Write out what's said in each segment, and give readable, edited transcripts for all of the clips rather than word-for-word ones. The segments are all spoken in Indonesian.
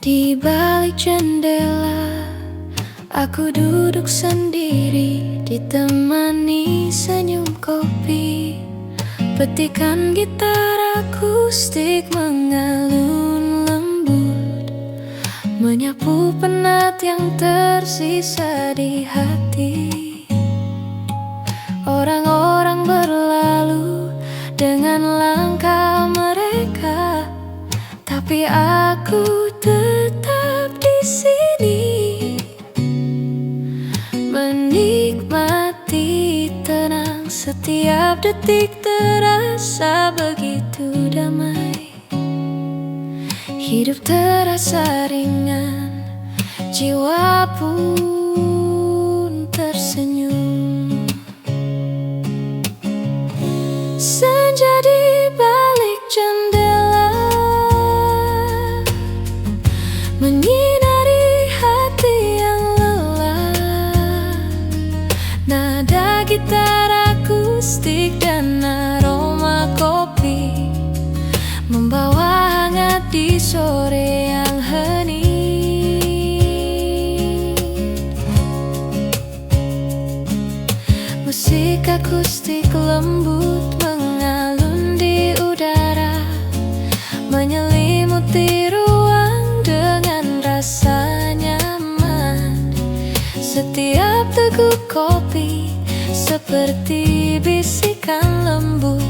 Di balik jendela, aku duduk sendiri, ditemani senyum kopi. Petikan gitar akustik mengalun lembut, menyapu penat yang tersisa di hati. Orang-orang berlalu dengan langkah mereka, tapi aku tetap di sini, menikmati tenang. Setiap detik terasa begitu damai. Hidup terasa ringan, jiwa pun tersenyum. Senja di balik jendela menyinari hati yang lelah. Nada gitar akustik dan aroma kopi membawa hangat di sore yang hening. Musik akustik lembut mengalun di udara, menyelimuti ruang dengan rasa nyaman. Setiap teguk kopi seperti bisikan lembut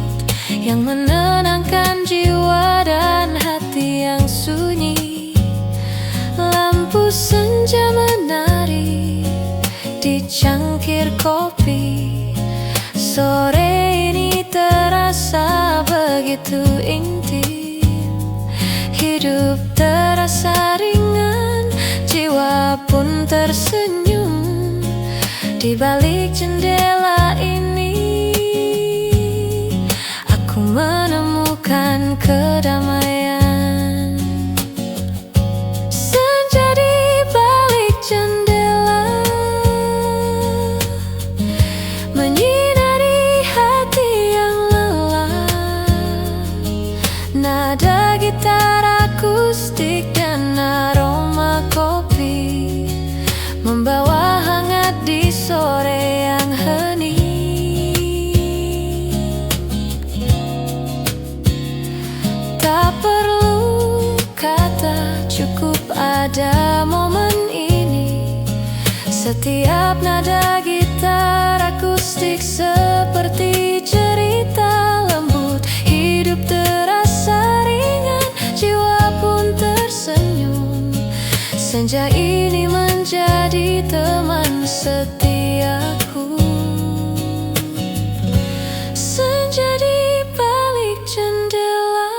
yang menenangkan jiwa dan hati yang sunyi. Lampu senja menari di cangkir kopi. Sore ini terasa begitu intim. Hidup terasa ringan, jiwa pun tersenyum. Di balik jendela ini, aku menemukan kedamaian. Senja di balik jendela menyinari hati yang lelah. Nada gitar akustik dan aroma kopi membawa hangat di sore yang hening. Tak perlu kata, cukup ada momen ini. Setiap nada gitar akustik seperti cerita lembut. Hidup terasa ringan, jiwa pun tersenyum. Senja ini menjadi teman setiaku. Senja di balik jendela,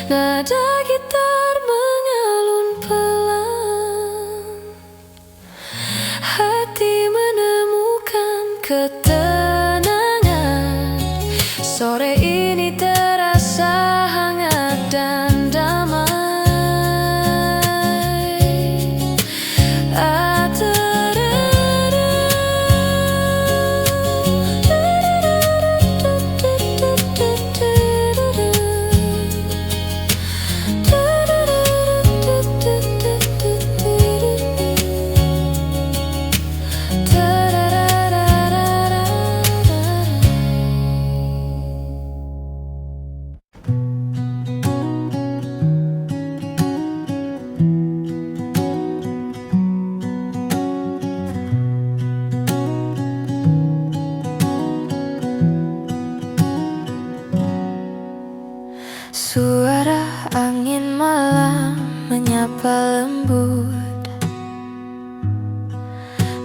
nada gitar mengalun pelan. Hati menemukan ketenangan. Sore ini terasa hangat dan damai. Suara angin malam menyapa lembut,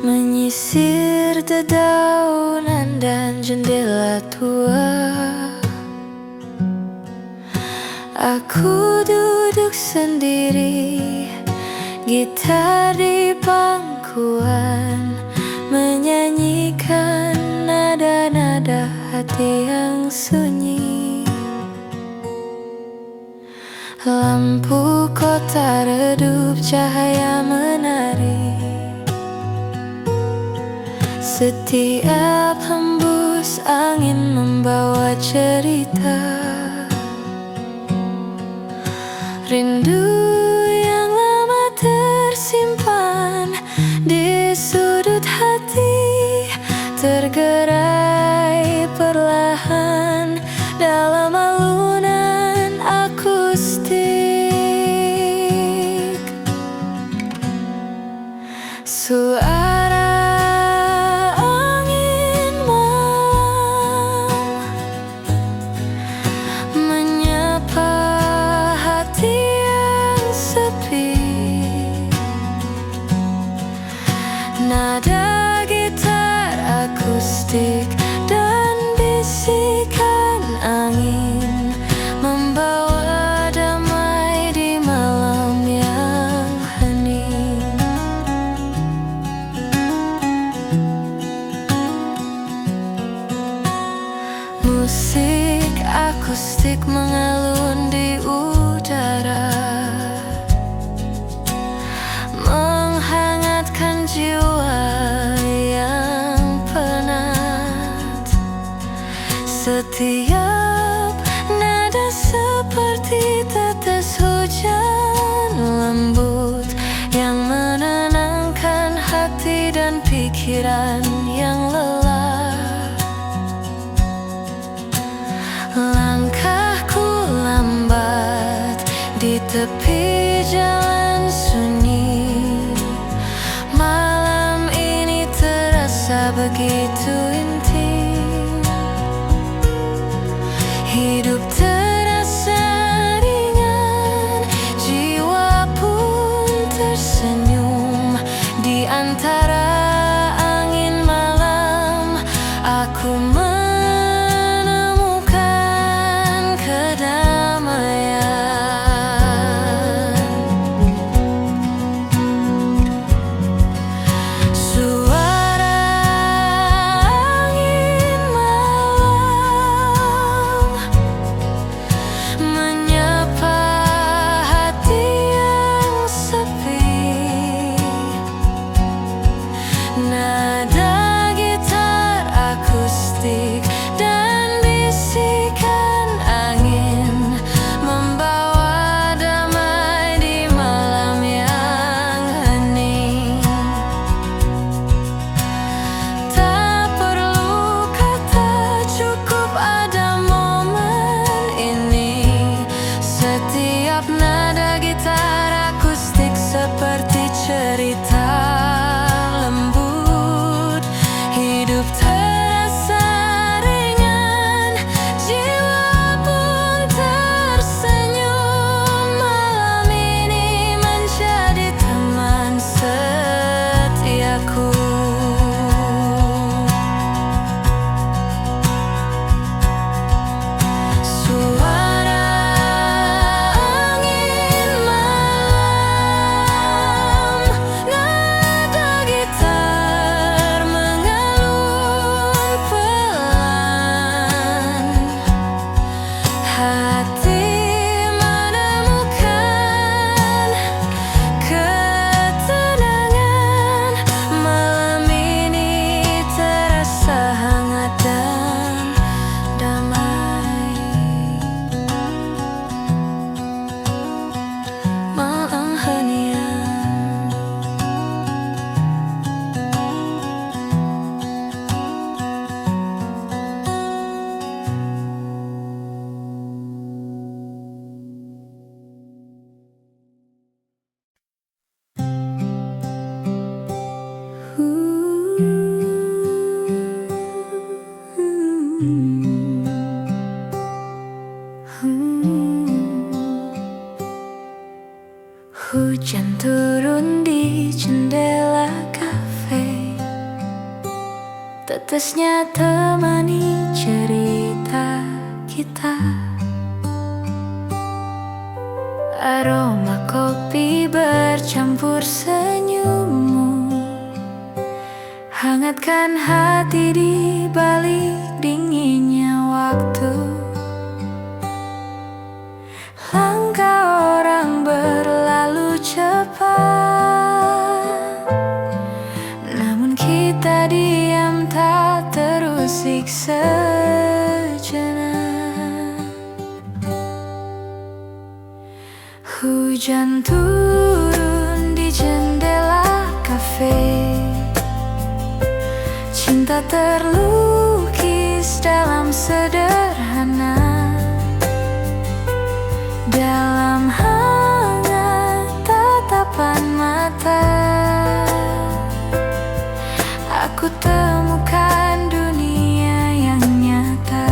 menyisir dedaunan dan jendela tua. Aku duduk sendiri, gitar di pangkuan, menyanyikan nada-nada hati yang sunyi. Lampu kota redup, cahaya menari. Setiap hembus angin membawa cerita. Rindu yang lama tersimpan di sudut hati, tergerai perlahan dalam alunan akustik. Suara angin malam menyapa hati yang sepi. Nada gitar akustik dan bisikan angin membawa damai di malam yang hening. Musik akustik mengalun di udara, menghangatkan jiwa yang penat. Setiap nada seperti tetes hujan lembut yang menenangkan hati dan pikiran yang lelah. Langkahku lambat di tepi jalan sunyi. Malam ini terasa begitu intim. Hidup terasa ringan, jiwa pun tersenyum. Di antara angin malam, aku menemukan kedamaian. Suara angin malam menyapa hati yang sepi. Nada gitar akustik dan bisikan angin membawa damai di malam yang hening. Tak perlu kata, cukup ada momen ini. Setiap nada gitar akustik seperti cerita lembut. Hidup terasa ringan, jiwa pun tersenyum. Malam ini menjadi teman setiaku. Suara angin malam, nada gitar mengalun pelan. Hati menemukan ketenangan. Malam ini terasa hangat dan damai. Malam henian. Hujan turun di jendela kafe, tetesnya temani cerita kita. Aroma kopi bercampur senyummu, hangatkan hati di balik dinginnya waktu. Langkah orang berlalu cepat, namun kita diam tak terusik sejenak. Hujan turun di jendela kafe, cinta terlukis dalam sederhana, dalam hangat tatapan mata. Aku temukan dunia yang nyata.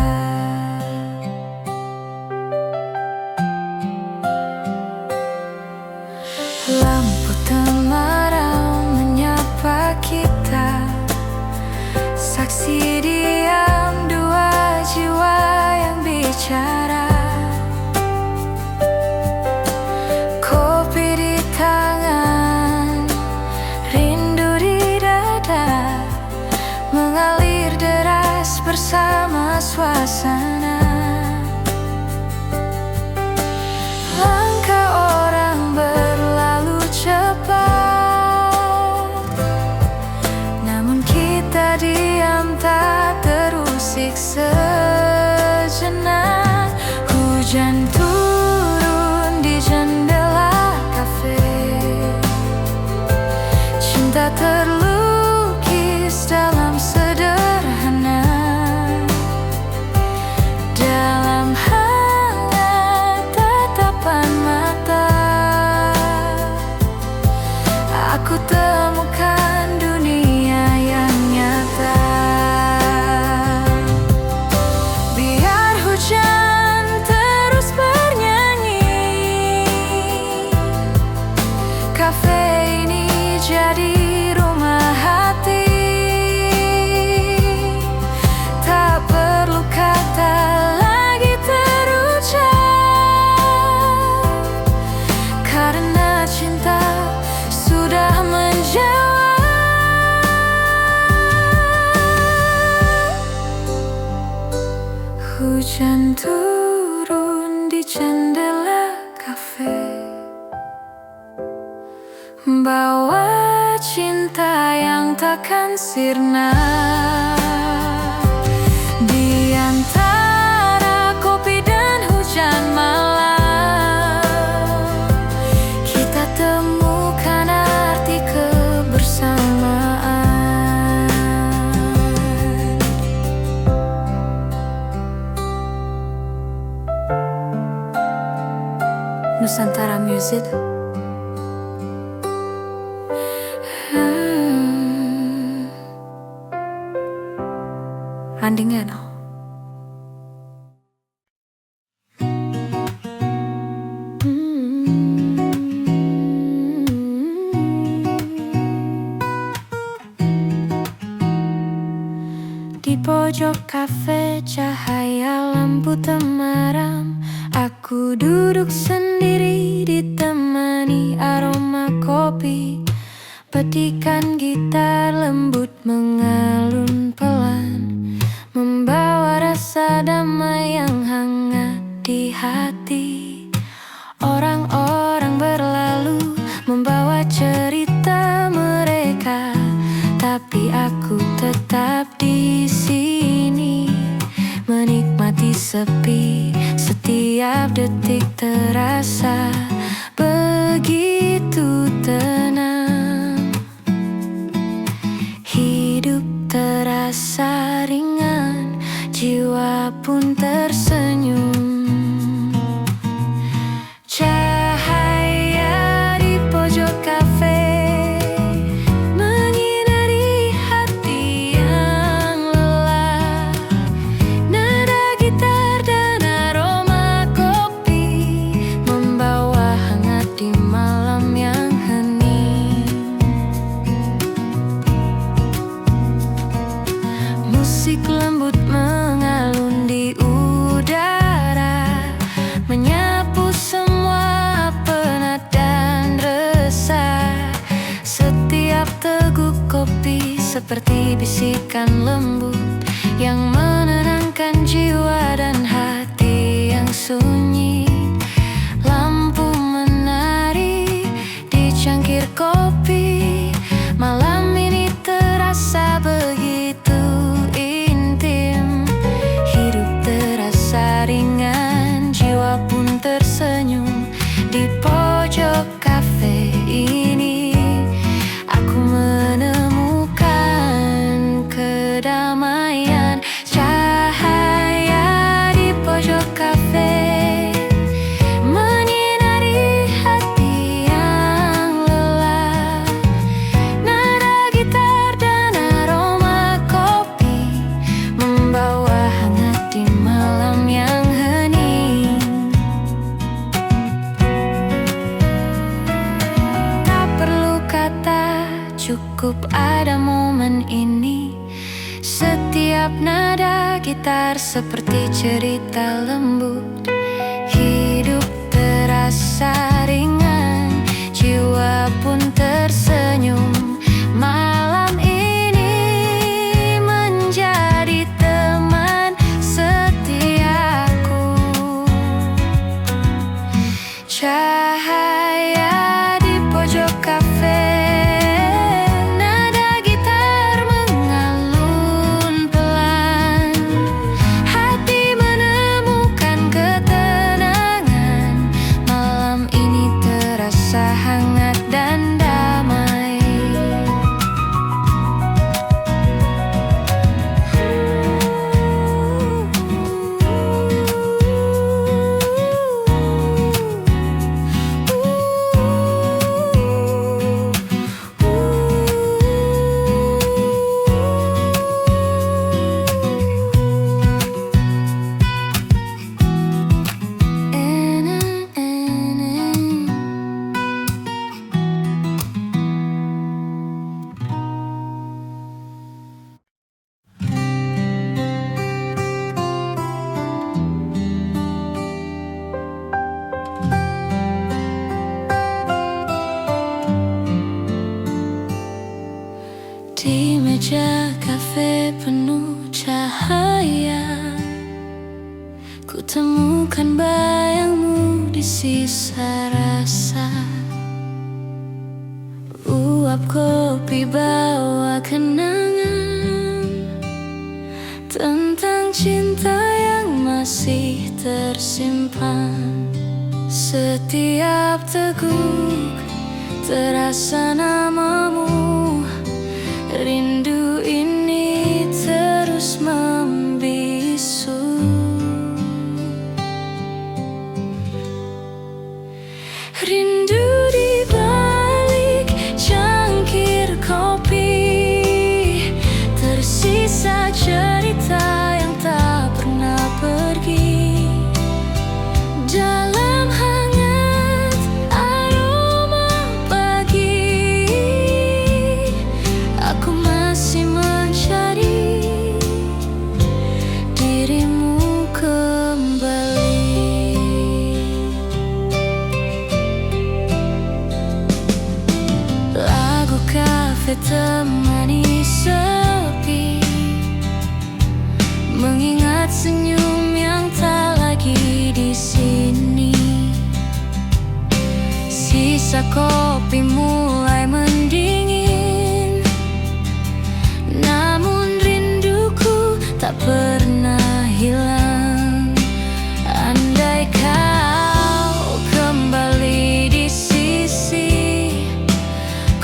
Lampu temaram menyapa kita, saksi diam dua jiwa yang bicara. Kopi di tangan, rindu di dada, mengalir deras bersama suasana. Langkah orang berlalu cepat, namun kita diam tak terusik sejenak. Hujan turun di jendela kafe, cinta terlukis dalam sederhana, dalam hangat tatapan mata. Aku temukan dunia yang nyata. Biar hujan terus bernyanyi, kafe ini jadi rumah hati. Tak perlu kata lagi terucap, karena cinta sudah menjawab. Hujan turun di jendela kafe, bawa cinta yang takkan sirna. Di antara kopi dan hujan malam, kita temukan arti kebersamaan. Nusantara Music. Andingan. Di pojok kafe cahaya lampu temaram, aku duduk sendiri ditemani aroma kopi. Petikan gitar lembut mengalun pelan, membawa rasa damai yang hangat di hati. Orang-orang berlalu membawa cerita mereka, tapi aku tetap di sini menikmati sepi. Setiap detik terasa begitu tenang. Hidup terasa ringan, jiwa pun tersenyum. Cahaya di pojok kafe menyinari hati yang lelah. Nada gitar dan aroma kopi membawa hangat di malam yang hening. Musik lembut mengalun di udara, menyapu semua penat dan resah. Setiap teguk kopi seperti bisikan lembut yang menenangkan jiwa dan hati yang sunyi. Lampu menari di cangkir kopi, malam ini terasa begitu intim. Hidup terasa ringan, jiwa pun tersenyum di pojok pojok kafe ini aku menemukan kedamaian. Cahaya di pojok kafe menyinari hati yang lelah. Nada gitar dan aroma kopi membawa hangat di malam yang hening. Tak perlu kata, cukup ada momen ini. Setiap nada gitar seperti cerita lembut. Hidup terasa ringan, jiwa pun tersenyum. Malam ini menjadi teman setiaku. Cahaya di pojok kafe, nada gitar mengalun pelan. Hati menemukan ketenangan. Malam ini terasa hangat dan damai. Di meja kafe penuh cahaya, ku temukan bayangmu di sisa rasa. Uap kopi bawa kenangan tentang cinta yang masih tersimpan. Setiap teguk terasa namamu. Rindu ini terus membisu. Rindu di balik cangkir kopi, tersisa cerita yang tak pernah pergi. Dalam hangat aroma pagi, aku masih mencari dirimu kembali. Lagu kafe temani sepi, mengingat senyum yang tak lagi di sini. Sisa kopi mulai mendingin, namun rinduku tak pernah hilang. Andai kau kembali di sisi,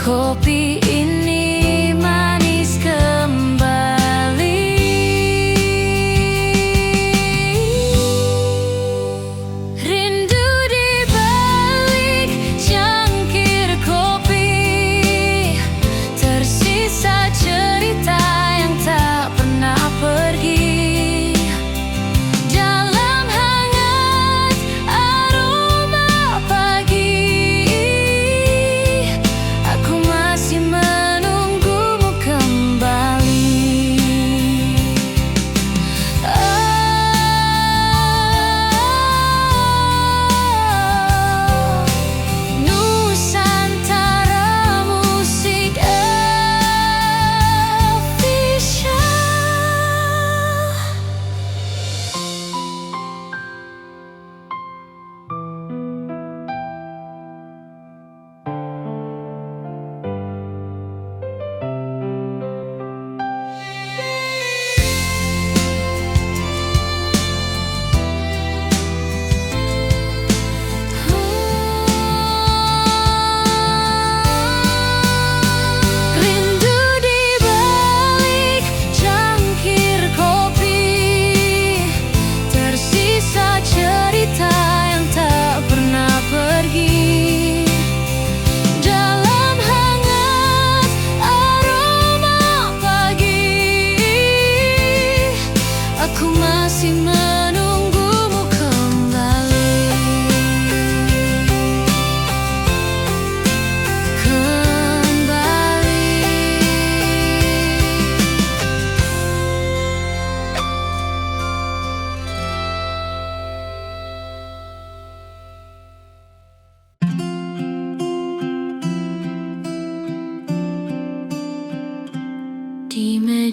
kopi ini manis kembali. Rindu di balik cangkir kopi, tersisa cerita yang tak pernah pergi.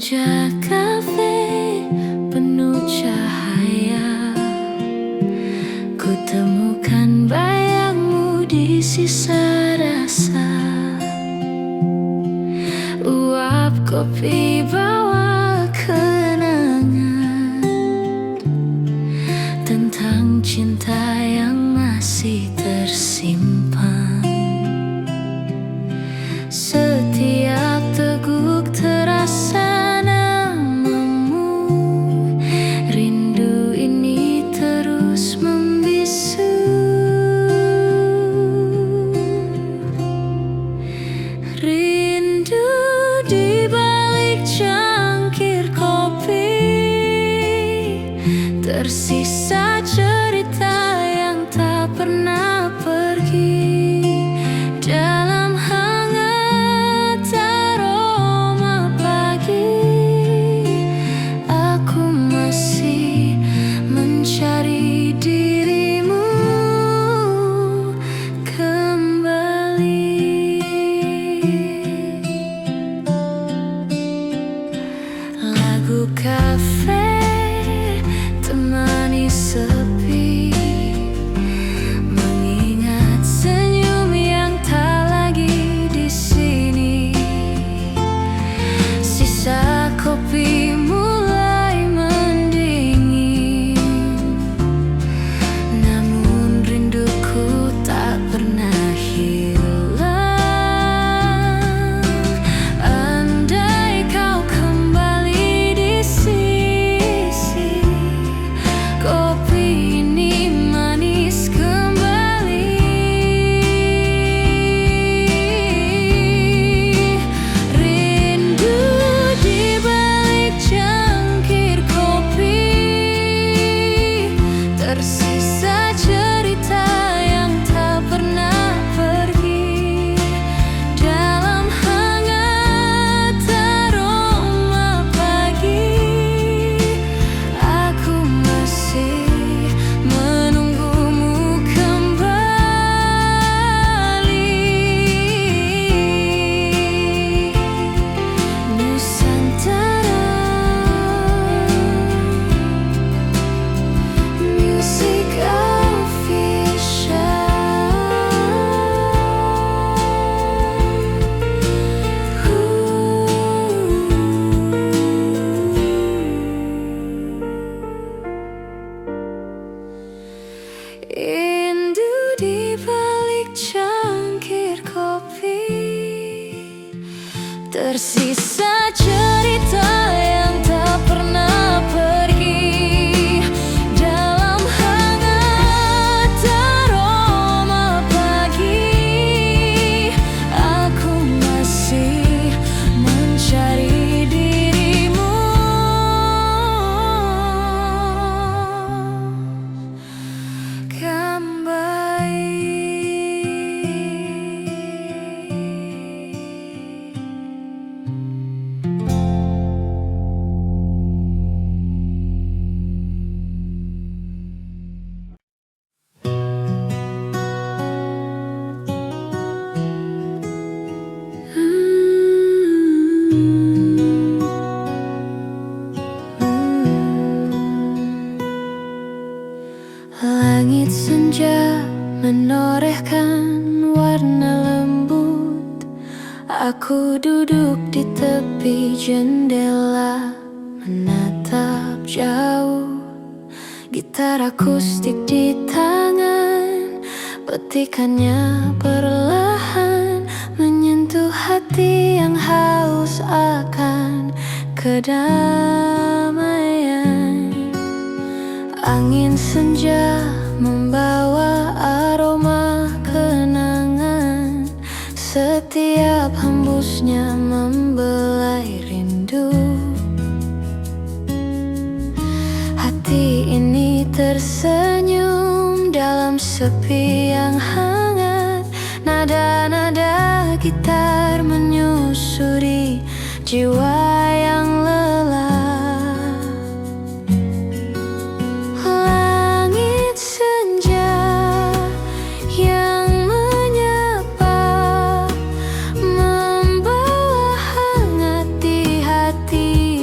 meja kafe penuh cahaya, ku temukan bayangmu di sisa rasa. Uap kopi bawa kenangan tentang cinta yang masih tersimpan. Setiap teguk terasa namamu, rindu ini terus membisu. Rindu di balik cangkir kopi, tersisa cerita yang tak pernah pergi. Dalam hangat aroma pagi, aku masih mencari dirimu kembali. Lagu kafe temani sepi, mengingat senyum yang tak lagi di sini. Sisa kopi mulai mendingin, namun rinduku tak pernah hilang. Andai kau kembali di sisi, kopi ini manis kembali. Rindu di balik cangkir kopi, tersisa cerita yang tak pernah pergi. Dalam hangat aroma pagi, aku masih menunggumu kembali. Nusantara Music Official. Rindu di balik cangkir kopi, tersisa cerita yang tak pernah pergi. Dalam hangat aroma pagi, aku masih mencari dirimu Langit senja menorehkan warna lembut. Aku duduk di tepi jendela, menatap jauh. Gitar akustik di tangan, petikannya perlahan menyentuh hati yang haus akan kedamaian. Angin senja membawa aroma kenangan, setiap hembusnya membelai rindu. Hati ini tersenyum dalam sepi yang hangat. Nada-nada gitar menyusuri jiwa yang lelah. Langit senja yang menyapa, membawa hangat di hati.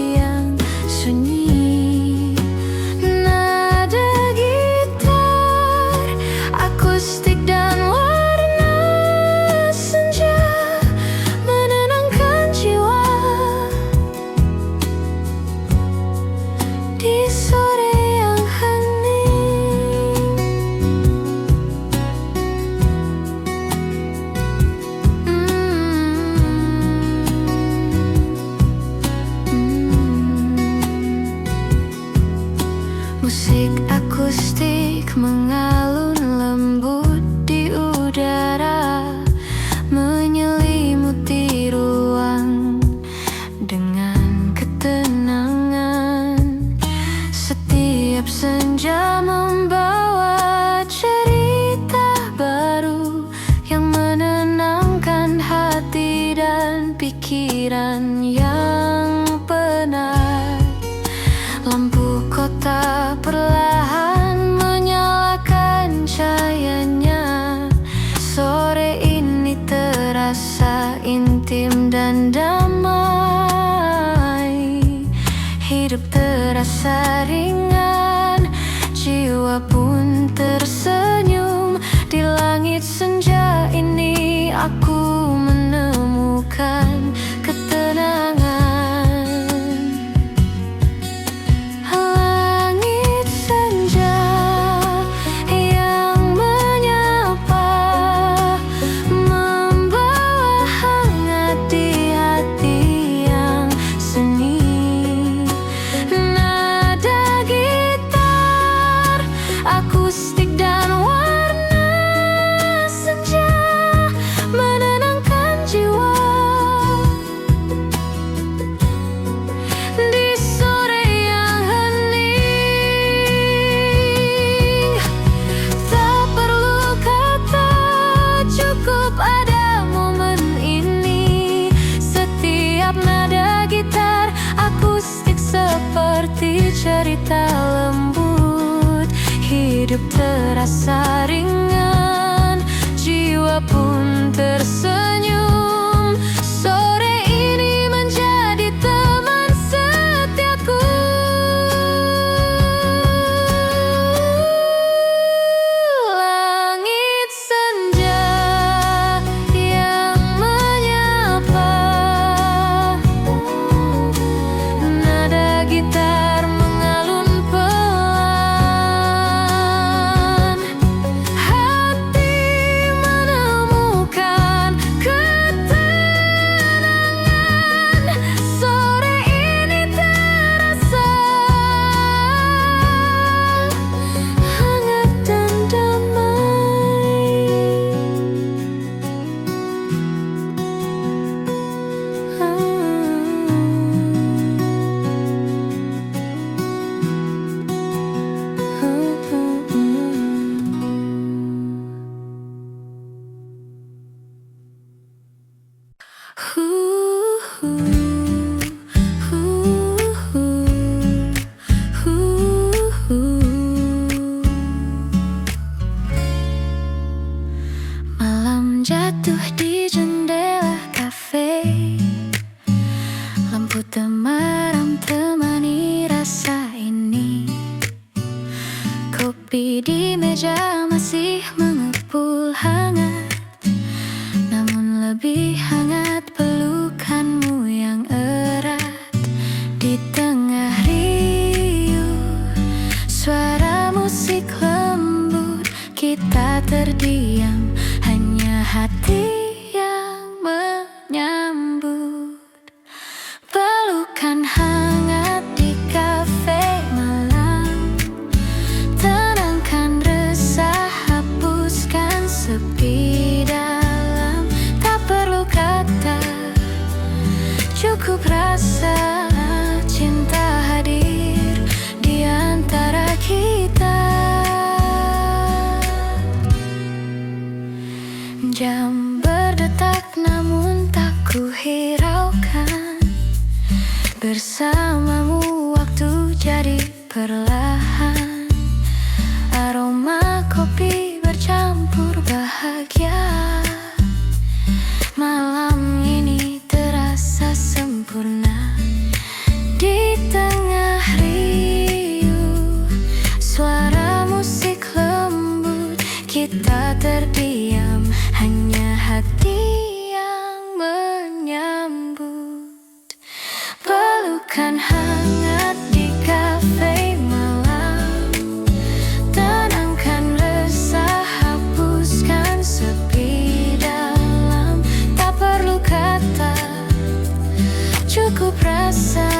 pikiran yang penat. Lampu kota perlahan menyalakan cahayanya. Sore ini terasa intim dan damai. Hidup terasa ringan, jiwa pun tersenyum. Di langit senja ini aku menemukan ketenangan. Langit senja yang menyapa, membawa hangat di hati yang seni. Nada gitar, akustik dan warna senja menenangkan jiwa. Di sore yang hening, tak perlu kata, cukup ada momen ini. Setiap nada gitar akustik seperti cerita lembut. Hidup terasa ringan, jiwa pun tersenyum. Sore ini menjadi teman setiaku. Langit senja yang menyapa, nada gitar mengalun pelan. Hati menemukan ketenangan. Sore ini terasa hangat dan Malam jatuh di jendela kafe, lampu temaram temani rasa ini. Kopi di meja masih mengepul hangat, namun lebih hangat pelukanmu yang erat. Di tengah riuh suara musik lembut, kita terdiam, hanya hati yang menyambut. Pelukan hangat di kafe malam, tenangkan resah, hapuskan sepi dalam. Tak perlu kata, cukup rasa cinta hadir di antara kita. Jam berdetak namun tak ku hiraukan. Bersamamu waktu jadi perlahan. Aroma kopi bercampur bahagia. Malam ini terasa sempurna. Di tengah riuh suara musik lembut, kita terdiam, hanya hati yang menyambut. Pelukan hangat di kafe malam, tenangkan resah, hapuskan sepi dalam. Tak perlu kata, cukup rasa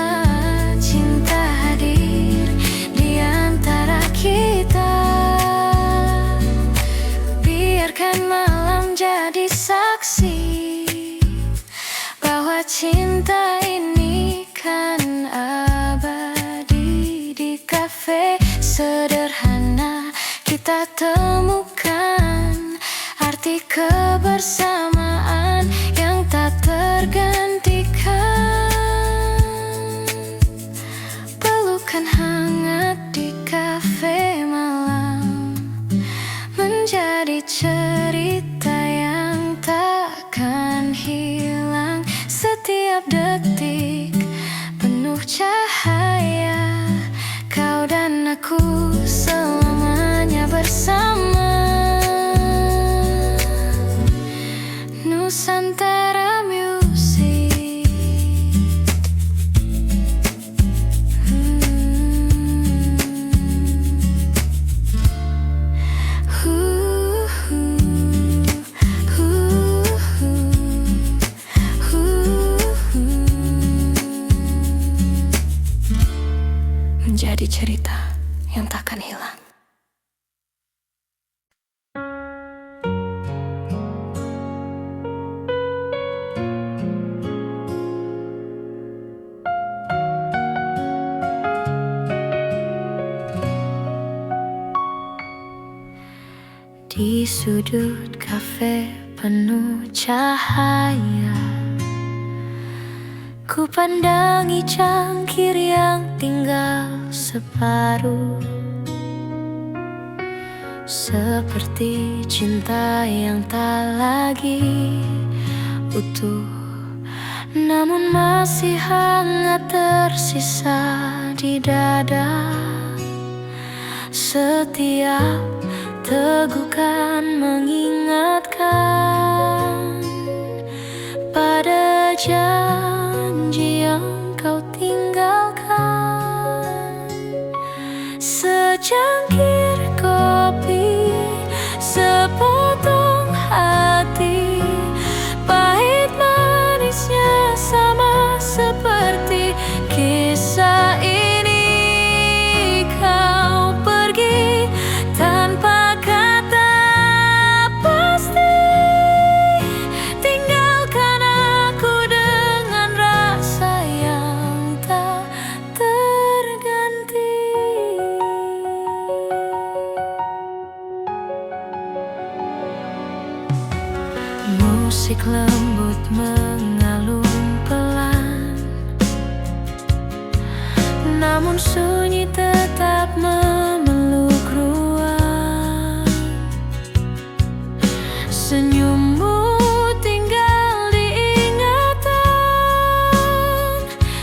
cinta hadir di antara kita. Biarkan malam jadi saksi bahwa cinta ini kan abadi. Di kafe sederhana kita temukan arti kebersamaan yang tak terganti. menjadi cerita yang takkan hilang. Di sudut kafe penuh cahaya, ku pandangi cangkir yang tinggal separuh, seperti cinta yang tak lagi utuh, namun masih hangat tersisa di dada. Setiap tegukan mengingatkan pada janji yang kau tinggalkan. Secangkir kopi, sepotong hati, pahit manisnya sama seperti kisah ini. Kau pergi tanpa kata pasti, tinggalkan aku dengan rasa yang tak terganti. Musik lembut mengalun pelan, namun sunyi tetap memeluk ruang. Senyummu tinggal diingatan,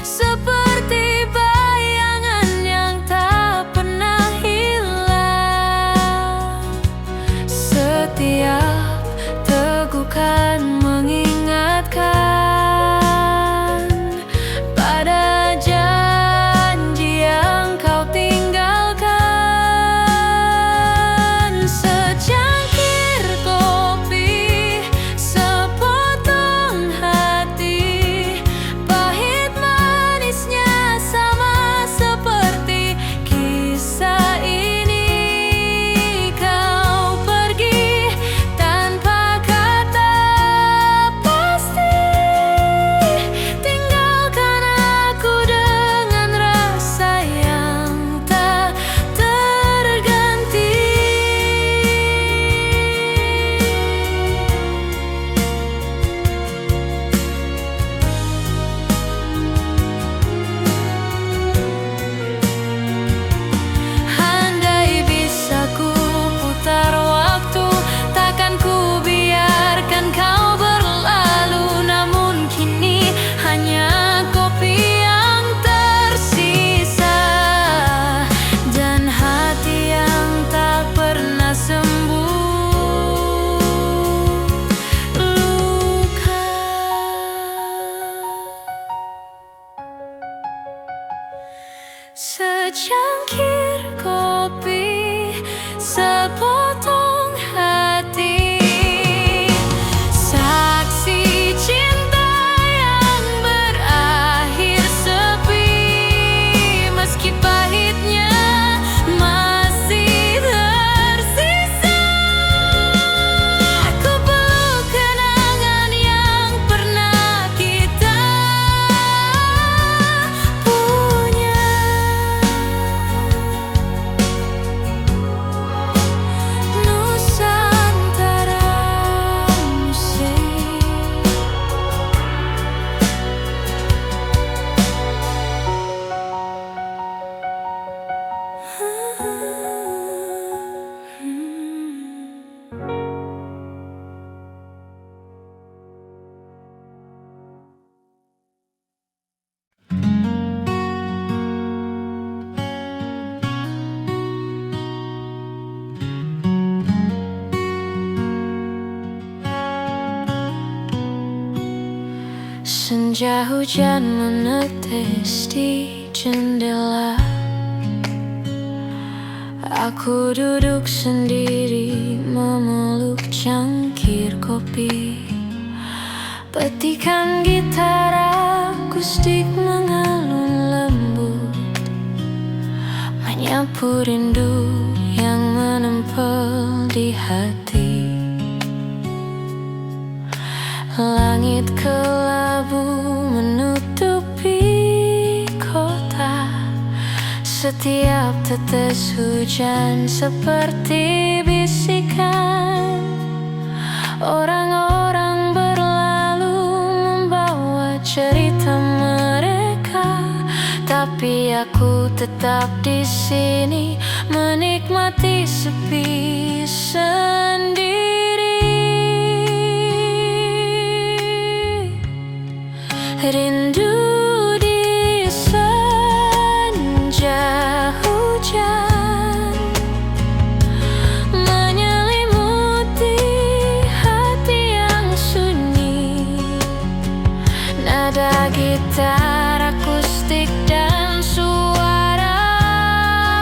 seperti bayangan yang tak pernah hilang. Setiap tegukan mengingatkan pada janji yang kau tinggalkan. Secangkir kopi, sepotong hati, pahit manisnya sama seperti kisah ini. Kau pergi tanpa kata pasti, tinggalkan aku dengan rasa yang tak terganti. Andai bisa ku putar waktu, takkan ku biarkan kau berlalu. Namun kini hanya kopi yang tersisa, dan hati yang tak pernah sembuh luka. Secangkir kopi, sepotong hati, saksi cinta yang berakhir sepi. Meski pahitnya masih tersisa, ku peluk kenangan yang pernah kita punya. Nusantara Musik. Senja hujan menetes di jendela, aku duduk sendiri memeluk cangkir kopi. Petikan gitar akustik mengalun lembut, nyapu rindu yang menempel di hati. Langit kelabu menutupi kota, setiap tetes hujan seperti bisikan. Orang-orang berlalu membawa cerita mereka, tapi aku tetap di sini menikmati sepi sendiri. Rindu di senja hujan menyelimuti hati yang sunyi. Nada gitar akustik dan suara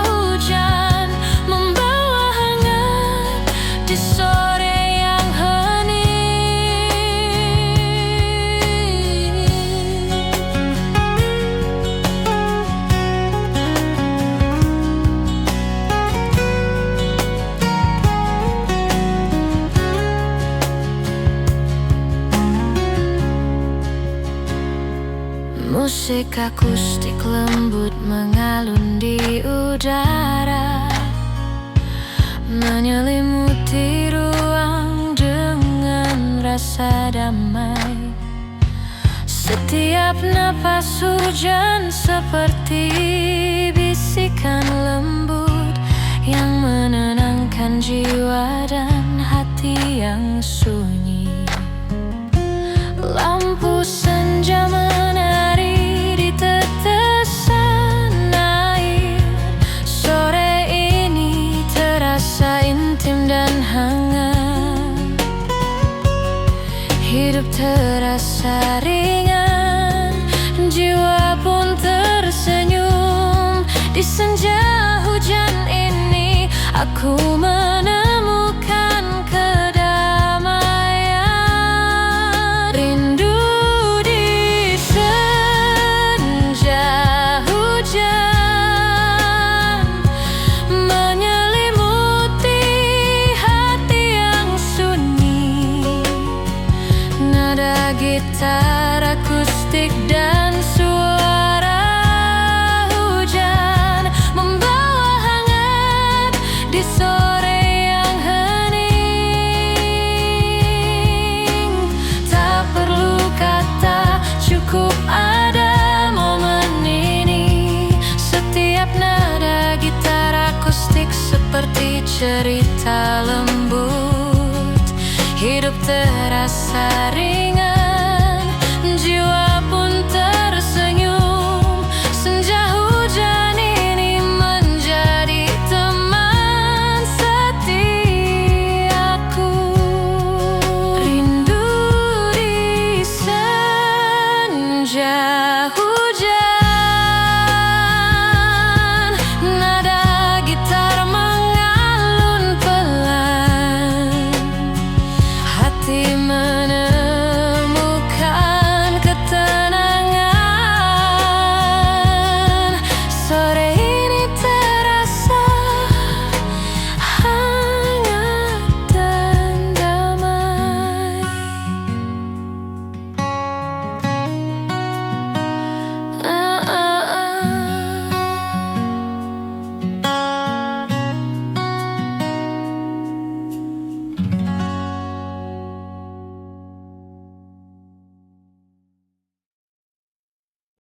hujan membawa hangat di sore yang hening. Musik akustik lembut mengalun di udara, menyelimuti ruang dengan rasa damai. Setiap napas hujan seperti bisikan lembut yang menenangkan jiwa dan hati yang sunyi. Lampu senja menari di tetesan air. Sore ini terasa intim dan hangat. Hidup terasa ringan, jiwa pun tersenyum. Di senja hujan ini aku menemukan kedamaian. Rindu di senja hujan menyelimuti hati yang sunyi. Nada gitar akustik dan suara hujan membawa hangat di sore yang hening. Tak perlu kata, cukup ada momen ini. Setiap nada gitar akustik seperti cerita lembut. Hidup terasa ringan, jiwa pun tersenyum. Senja hujan ini menjadi teman setiaku. Rindu di senja hujan, nada gitar mengalun pelan, hati